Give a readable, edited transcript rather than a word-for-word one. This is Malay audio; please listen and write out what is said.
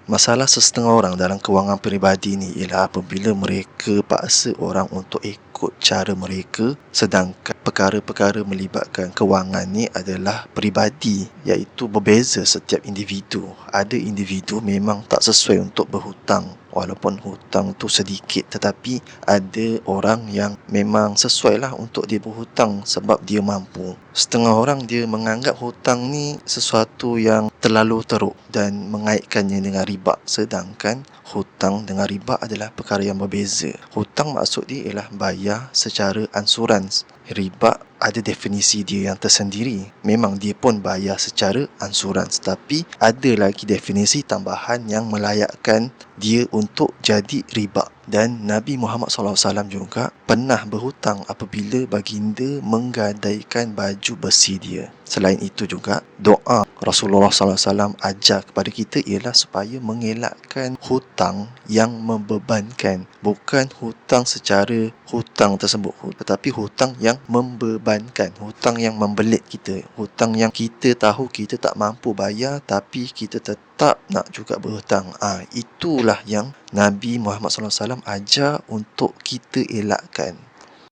Masalah sesetengah orang dalam kewangan peribadi ni ialah apabila mereka paksa orang untuk ikut cara mereka, sedangkan perkara-perkara melibatkan kewangan ni adalah peribadi, iaitu berbeza setiap individu. Ada individu memang tak sesuai untuk berhutang, walaupun hutang tu sedikit, tetapi ada orang yang memang sesuai lah untuk dia berhutang sebab dia mampu. Setengah orang dia menganggap hutang ni sesuatu yang terlalu teruk dan mengaitkannya dengan riba, sedangkan hutang dengan riba adalah perkara yang berbeza. Hutang maksud dia ialah bayar secara ansurans. Riba ada definisi dia yang tersendiri. Memang dia pun bayar secara ansurans, tapi ada lagi definisi tambahan yang melayakkan dia untuk jadi riba. Dan Nabi Muhammad SAW juga pernah berhutang apabila baginda menggadaikan baju besi dia. Selain itu juga, doa Rasulullah SAW ajar kepada kita ialah supaya mengelakkan hutang yang membebankan. Bukan hutang secara hutang tersebut, tetapi hutang yang membebankan, hutang yang membelit kita, hutang yang kita tahu kita tak mampu bayar tapi kita tetap nak juga berhutang. Itulah yang Nabi Muhammad SAW ajar untuk kita elakkan.